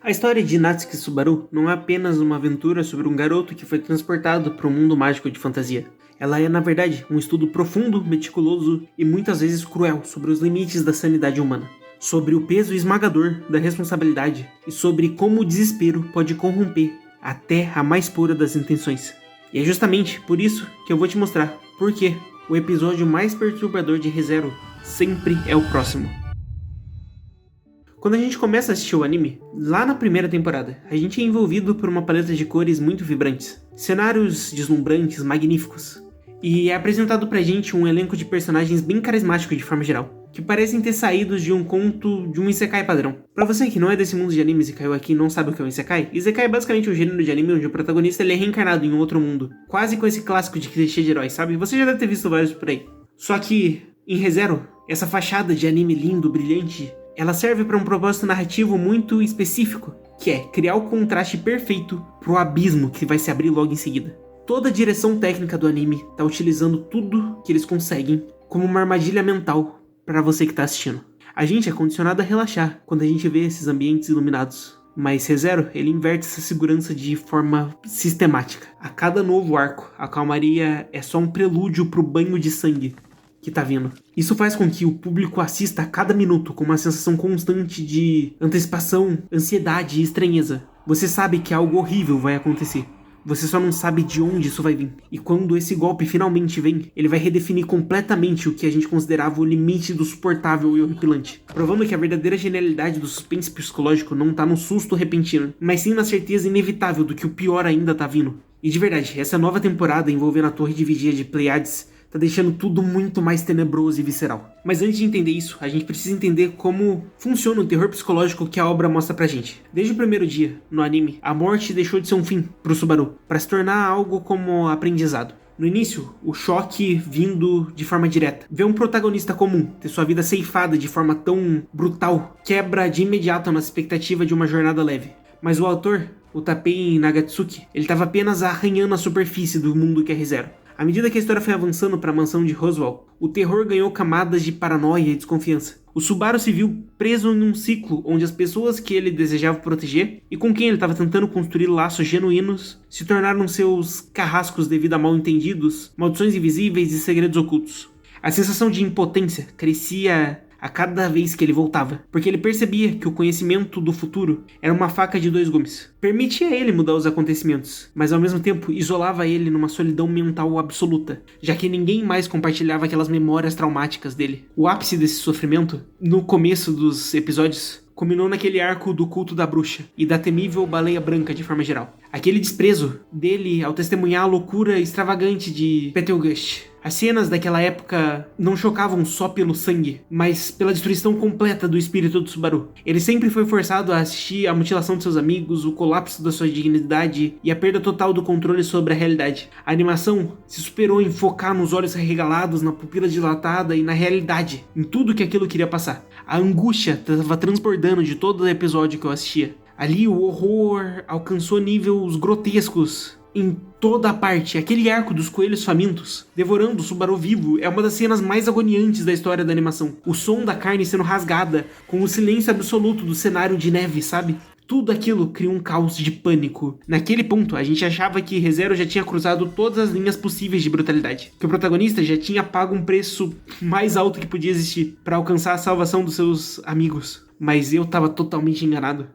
A história de Natsuki Subaru não é apenas uma aventura sobre um garoto que foi transportado para um mundo mágico de fantasia. Ela é, na verdade, um estudo profundo, meticuloso e muitas vezes cruel sobre os limites da sanidade humana, sobre o peso esmagador da responsabilidade e sobre como o desespero pode corromper até a mais pura das intenções. E é justamente por isso que eu vou te mostrar por que o episódio mais perturbador de ReZero sempre é o próximo. Quando a gente começa a assistir o anime, lá na primeira temporada, a gente é envolvido por uma paleta de cores muito vibrantes, cenários deslumbrantes, magníficos, e é apresentado pra gente um elenco de personagens bem carismático de forma geral, que parecem ter saídos de um conto de um isekai padrão. Pra você que não é desse mundo de animes e caiu aqui e não sabe o que é um isekai é basicamente um gênero de anime onde o protagonista ele é reencarnado em um outro mundo, quase com esse clássico de clichê de herói, sabe? Você já deve ter visto vários por aí. Só que, em ReZero, essa fachada de anime lindo, brilhante, ela serve para um propósito narrativo muito específico, que é criar o contraste perfeito pro abismo que vai se abrir logo em seguida. Toda a direção técnica do anime tá utilizando tudo que eles conseguem como uma armadilha mental para você que tá assistindo. A gente é condicionado a relaxar quando a gente vê esses ambientes iluminados, mas ReZero, ele inverte essa segurança de forma sistemática. A cada novo arco, a calmaria é só um prelúdio pro banho de sangue que tá vindo. Isso faz com que o público assista a cada minuto com uma sensação constante de antecipação, ansiedade e estranheza. Você sabe que algo horrível vai acontecer. Você só não sabe de onde isso vai vir. E quando esse golpe finalmente vem, ele vai redefinir completamente o que a gente considerava o limite do suportável e horripilante. Provando que a verdadeira genialidade do suspense psicológico não tá no susto repentino, mas sim na certeza inevitável do que o pior ainda tá vindo. E de verdade, essa nova temporada envolvendo a Torre de Vigia de Pleiades tá deixando tudo muito mais tenebroso e visceral. Mas antes de entender isso, a gente precisa entender como funciona o terror psicológico que a obra mostra pra gente. Desde o primeiro dia, no anime, a morte deixou de ser um fim pro Subaru, pra se tornar algo como aprendizado. No início, o choque vindo de forma direta. Ver um protagonista comum ter sua vida ceifada de forma tão brutal quebra de imediato a nossa expectativa de uma jornada leve. Mas o autor, o Tapei Nagatsuki, ele estava apenas arranhando a superfície do mundo que é ReZero. À medida que a história foi avançando para a mansão de Roswell, o terror ganhou camadas de paranoia e desconfiança. O Subaru se viu preso em um ciclo onde as pessoas que ele desejava proteger e com quem ele estava tentando construir laços genuínos se tornaram seus carrascos devido a mal-entendidos, maldições invisíveis e segredos ocultos. A sensação de impotência crescia a cada vez que ele voltava, porque ele percebia que o conhecimento do futuro era uma faca de dois gumes. Permitia ele mudar os acontecimentos, mas ao mesmo tempo isolava ele numa solidão mental absoluta, já que ninguém mais compartilhava aquelas memórias traumáticas dele. O ápice desse sofrimento, no começo dos episódios, culminou naquele arco do culto da bruxa e da temível baleia branca de forma geral. Aquele desprezo dele ao testemunhar a loucura extravagante de Betelgeuse. As cenas daquela época não chocavam só pelo sangue, mas pela destruição completa do espírito do Subaru. Ele sempre foi forçado a assistir a mutilação de seus amigos, o colapso da sua dignidade e a perda total do controle sobre a realidade. A animação se superou em focar nos olhos arregalados, na pupila dilatada e na realidade, em tudo que aquilo queria passar. A angústia estava transbordando de todo o episódio que eu assistia. Ali o horror alcançou níveis grotescos em toda a parte. Aquele arco dos coelhos famintos devorando o Subaru vivo é uma das cenas mais agoniantes da história da animação. O som da carne sendo rasgada, com o silêncio absoluto do cenário de neve, sabe? Tudo aquilo cria um caos de pânico. Naquele ponto, a gente achava que ReZero já tinha cruzado todas as linhas possíveis de brutalidade. Que o protagonista já tinha pago um preço mais alto que podia existir para alcançar a salvação dos seus amigos. Mas eu tava totalmente enganado.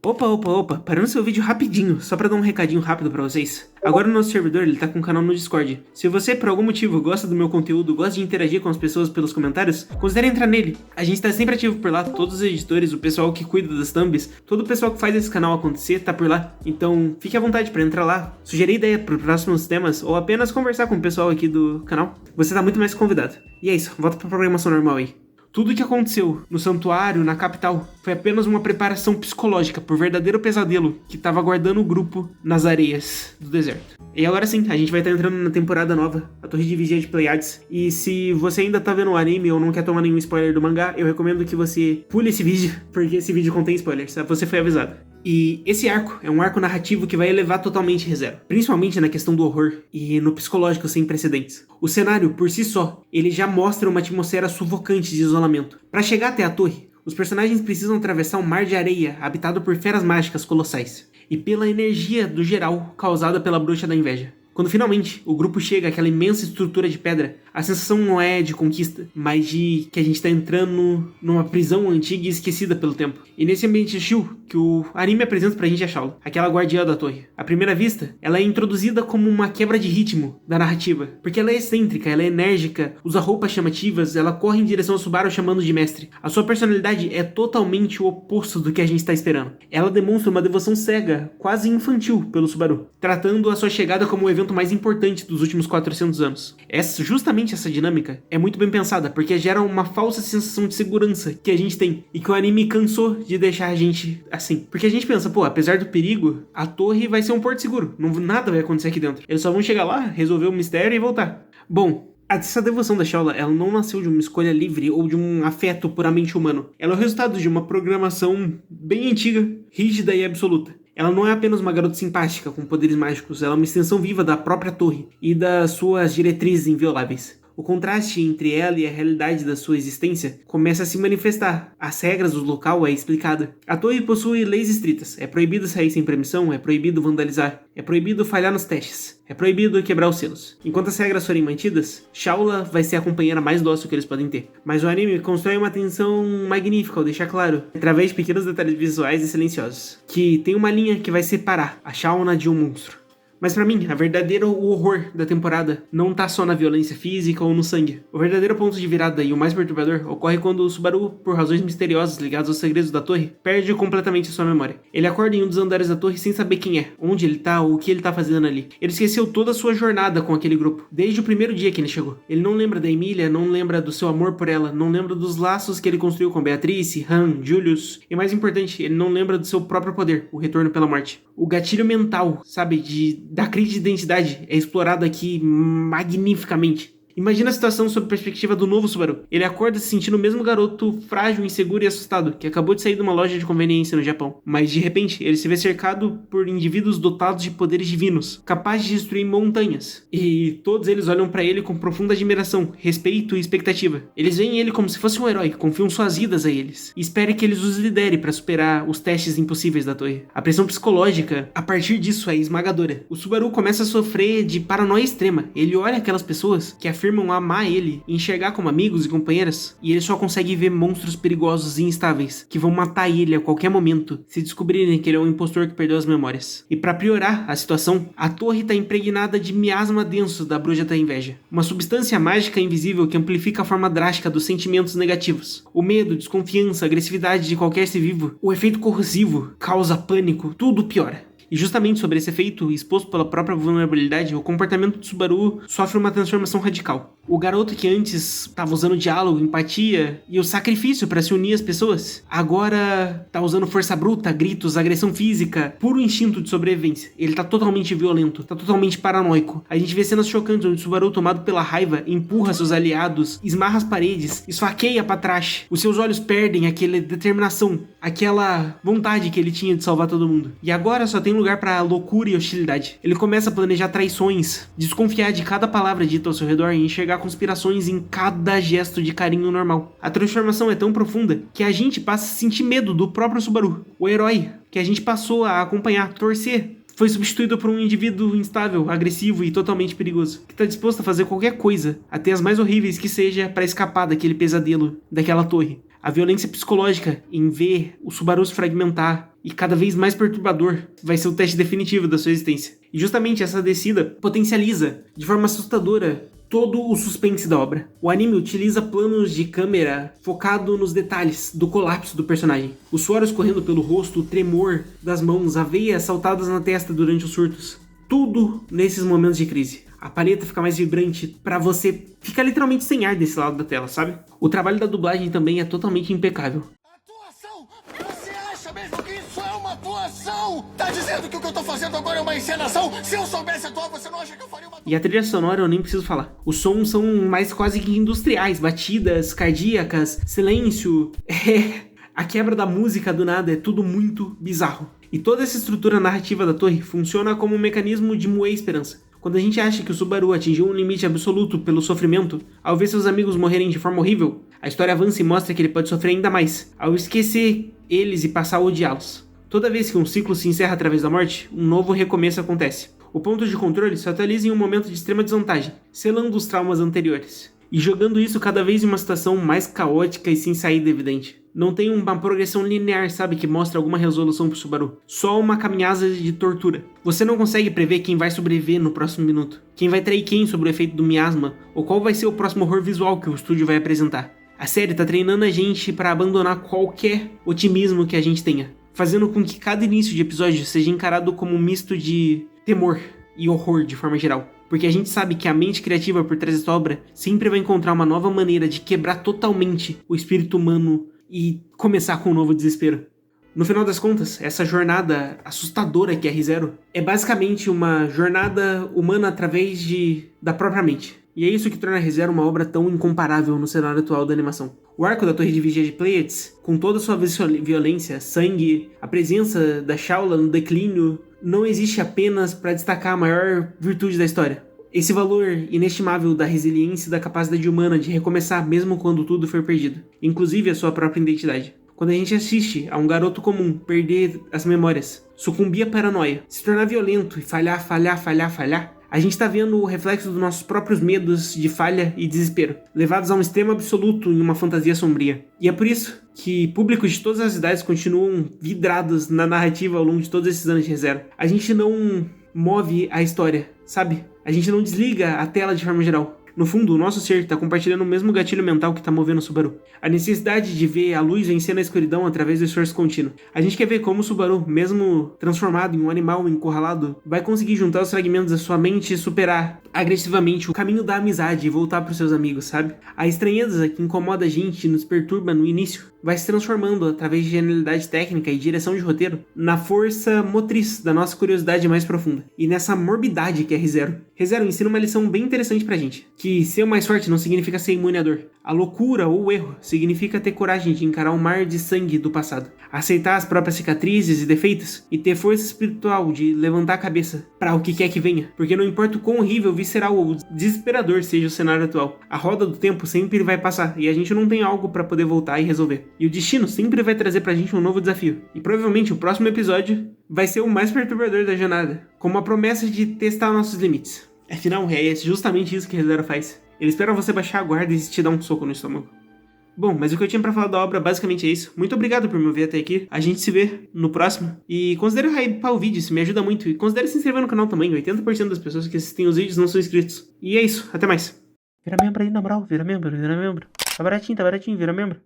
Opa, parando seu vídeo rapidinho, só pra dar um recadinho rápido pra vocês. Agora o nosso servidor, ele tá com um canal no Discord. Se você, por algum motivo, gosta do meu conteúdo, gosta de interagir com as pessoas pelos comentários, considere entrar nele. A gente tá sempre ativo por lá, todos os editores, o pessoal que cuida das thumbs, todo o pessoal que faz esse canal acontecer tá por lá. Então, fique à vontade pra entrar lá, sugerir ideia para próximos temas, ou apenas conversar com o pessoal aqui do canal. Você tá muito mais convidado. E é isso, volta pra programação normal aí. Tudo o que aconteceu no santuário, na capital, foi apenas uma preparação psicológica por verdadeiro pesadelo que estava aguardando o grupo nas areias do deserto. E agora sim, a gente vai estar entrando na temporada nova, a Torre de Vigia de Pleiades. E se você ainda tá vendo o anime ou não quer tomar nenhum spoiler do mangá, eu recomendo que você pule esse vídeo, porque esse vídeo contém spoilers, você foi avisado. E esse arco é um arco narrativo que vai elevar totalmente ReZero, principalmente na questão do horror e no psicológico sem precedentes. O cenário, por si só, ele já mostra uma atmosfera sufocante de isolamento. Para chegar até a torre, Os personagens precisam atravessar um mar de areia habitado por feras mágicas colossais e pela energia do geral causada pela bruxa da inveja. Quando finalmente o grupo chega àquela imensa estrutura de pedra, a sensação não é de conquista, mas de que a gente tá entrando numa prisão antiga e esquecida pelo tempo. E nesse ambiente hostil que o anime apresenta pra gente a Shaula, aquela guardiã da torre. À primeira vista, ela é introduzida como uma quebra de ritmo da narrativa, porque ela é excêntrica, ela é enérgica, usa roupas chamativas, ela corre em direção ao Subaru chamando de mestre. A sua personalidade é totalmente o oposto do que a gente tá esperando. Ela demonstra uma devoção cega, quase infantil, pelo Subaru, tratando a sua chegada como o evento mais importante dos últimos 400 anos. Justamente essa dinâmica é muito bem pensada, porque gera uma falsa sensação de segurança que a gente tem, e que o anime cansou de deixar a gente assim. Porque a gente pensa, apesar do perigo, a torre vai ser um porto seguro, nada vai acontecer aqui dentro. Eles só vão chegar lá, resolver o mistério e voltar. Bom, essa devoção da Shaula, ela não nasceu de uma escolha livre ou de um afeto puramente humano. Ela é o resultado de uma programação bem antiga, rígida e absoluta. Ela não é apenas uma garota simpática com poderes mágicos, ela é uma extensão viva da própria torre e das suas diretrizes invioláveis. O contraste entre ela e a realidade da sua existência começa a se manifestar. As regras do local é explicada. A torre possui leis estritas. É proibido sair sem permissão, é proibido vandalizar, é proibido falhar nos testes, é proibido quebrar os selos. Enquanto as regras forem mantidas, Shaula vai ser a companheira mais dócil que eles podem ter. Mas o anime constrói uma tensão magnífica ao deixar claro, através de pequenos detalhes visuais e silenciosos, que tem uma linha que vai separar a Shauna de um monstro. Mas pra mim, a verdadeiro horror da temporada não tá só na violência física ou no sangue. O verdadeiro ponto de virada e o mais perturbador ocorre quando o Subaru, por razões misteriosas ligadas aos segredos da torre, perde completamente a sua memória. Ele acorda em um dos andares da torre sem saber quem é, onde ele tá ou o que ele tá fazendo ali. Ele esqueceu toda a sua jornada com aquele grupo, desde o primeiro dia que ele chegou. Ele não lembra da Emília, não lembra do seu amor por ela, não lembra dos laços que ele construiu com Beatrice, Han, Julius, e mais importante, ele não lembra do seu próprio poder, o retorno pela morte. O gatilho mental, sabe, da crise de identidade é explorado aqui magnificamente. Imagina a situação sob a perspectiva do novo Subaru. Ele acorda se sentindo o mesmo garoto frágil, inseguro e assustado, que acabou de sair de uma loja de conveniência no Japão. Mas de repente, ele se vê cercado por indivíduos dotados de poderes divinos, capazes de destruir montanhas. E todos eles olham pra ele com profunda admiração, respeito e expectativa. Eles veem ele como se fosse um herói, confiam suas vidas a eles, e esperam que eles os lidere para superar os testes impossíveis da torre. A pressão psicológica, a partir disso, é esmagadora. O Subaru começa a sofrer de paranoia extrema. Ele olha aquelas pessoas que afirmam amar ele e enxergar como amigos e companheiras, e ele só consegue ver monstros perigosos e instáveis que vão matar ele a qualquer momento se descobrirem que ele é um impostor que perdeu as memórias. E para piorar a situação, a torre está impregnada de miasma denso da bruxa da inveja, uma substância mágica invisível que amplifica a forma drástica dos sentimentos negativos. O medo, desconfiança, agressividade de qualquer ser vivo, o efeito corrosivo, causa pânico, tudo piora. E justamente sobre esse efeito, exposto pela própria vulnerabilidade, o comportamento do Subaru sofre uma transformação radical. O garoto que antes estava usando diálogo, empatia e o sacrifício para se unir às pessoas, agora está usando força bruta, gritos, agressão física, puro instinto de sobrevivência. Ele está totalmente violento, está totalmente paranoico. A gente vê cenas chocantes onde o Subaru, tomado pela raiva, empurra seus aliados, esmarra as paredes, esfaqueia para trás. Os seus olhos perdem aquela determinação, aquela vontade que ele tinha de salvar todo mundo. E agora só tem lugar para loucura e hostilidade. Ele começa a planejar traições, desconfiar de cada palavra dita ao seu redor e enxergar conspirações em cada gesto de carinho normal. A transformação é tão profunda que a gente passa a sentir medo do próprio Subaru, o herói que a gente passou a acompanhar, torcer. Foi substituído por um indivíduo instável, agressivo e totalmente perigoso, que está disposto a fazer qualquer coisa, até as mais horríveis que seja, para escapar daquele pesadelo, daquela torre. A violência psicológica em ver o Subaru se fragmentar e cada vez mais perturbador vai ser o teste definitivo da sua existência. E justamente essa descida potencializa de forma assustadora todo o suspense da obra. O anime utiliza planos de câmera focado nos detalhes do colapso do personagem. O suor escorrendo pelo rosto, o tremor das mãos, a veia saltadas na testa durante os surtos. Tudo nesses momentos de crise. A paleta fica mais vibrante pra você ficar literalmente sem ar desse lado da tela, sabe? O trabalho da dublagem também é totalmente impecável. Atuação? Você acha mesmo que isso é uma atuação? Tá dizendo que o que eu tô fazendo agora é uma encenação? Se eu soubesse atuar, você não acha que eu faria uma... E a trilha sonora eu nem preciso falar. Os sons são mais quase que industriais, batidas cardíacas, silêncio. A quebra da música do nada é tudo muito bizarro. E toda essa estrutura narrativa da torre funciona como um mecanismo de moer a esperança. Quando a gente acha que o Subaru atingiu um limite absoluto pelo sofrimento, ao ver seus amigos morrerem de forma horrível, a história avança e mostra que ele pode sofrer ainda mais, ao esquecer eles e passar a odiá-los. Toda vez que um ciclo se encerra através da morte, um novo recomeço acontece. O ponto de controle se atualiza em um momento de extrema desvantagem, selando os traumas anteriores, e jogando isso cada vez em uma situação mais caótica e sem saída evidente. Não tem uma progressão linear, sabe, que mostra alguma resolução pro Subaru. Só uma caminhada de tortura. Você não consegue prever quem vai sobreviver no próximo minuto, quem vai trair quem sobre o efeito do miasma, ou qual vai ser o próximo horror visual que o estúdio vai apresentar. A série tá treinando a gente para abandonar qualquer otimismo que a gente tenha, fazendo com que cada início de episódio seja encarado como um misto de temor e horror de forma geral. Porque a gente sabe que a mente criativa por trás dessa obra sempre vai encontrar uma nova maneira de quebrar totalmente o espírito humano e começar com um novo desespero. No final das contas, essa jornada assustadora que é ReZero é basicamente uma jornada humana através da própria mente. E é isso que torna ReZero uma obra tão incomparável no cenário atual da animação. O arco da Torre de Vigia de Pleiades, com toda a sua violência, sangue, a presença da Shaula no declínio, não existe apenas para destacar a maior virtude da história. Esse valor inestimável da resiliência e da capacidade humana de recomeçar mesmo quando tudo for perdido, inclusive a sua própria identidade. Quando a gente assiste a um garoto comum perder as memórias, sucumbir à paranoia, se tornar violento e falhar, a gente tá vendo o reflexo dos nossos próprios medos de falha e desespero, levados a um extremo absoluto em uma fantasia sombria. E é por isso que públicos de todas as idades continuam vidrados na narrativa ao longo de todos esses anos de ReZero. A gente não move a história, sabe? A gente não desliga a tela de forma geral. No fundo, o nosso ser está compartilhando o mesmo gatilho mental que está movendo o Subaru. A necessidade de ver a luz vencendo a escuridão através do esforço contínuo. A gente quer ver como o Subaru, mesmo transformado em um animal encurralado, vai conseguir juntar os fragmentos da sua mente e superar agressivamente o caminho da amizade e voltar para os seus amigos, sabe? A estranheza que incomoda a gente e nos perturba no início vai se transformando, através de genialidade técnica e direção de roteiro, na força motriz da nossa curiosidade mais profunda. E nessa morbidade que é ReZero. ReZero ensina uma lição bem interessante pra gente. Que ser o mais forte não significa ser imune à dor. A loucura ou o erro significa ter coragem de encarar o mar de sangue do passado. Aceitar as próprias cicatrizes e defeitos. E ter força espiritual de levantar a cabeça para o que quer que venha. Porque não importa o quão horrível, visceral ou desesperador seja o cenário atual, a roda do tempo sempre vai passar e a gente não tem algo para poder voltar e resolver. E o destino sempre vai trazer pra gente um novo desafio. E provavelmente o próximo episódio vai ser o mais perturbador da jornada, com uma promessa de testar nossos limites. Afinal, é justamente isso que ReZero faz. Ele espera você baixar a guarda e te dar um soco no estômago. Bom, mas o que eu tinha pra falar da obra basicamente é isso. Muito obrigado por me ver até aqui. A gente se vê no próximo. E considere hypar o vídeo, isso me ajuda muito. E considere se inscrever no canal também. 80% das pessoas que assistem os vídeos não são inscritos. E é isso, até mais. Vira membro aí, na moral. Vira membro. Tá baratinho, vira membro.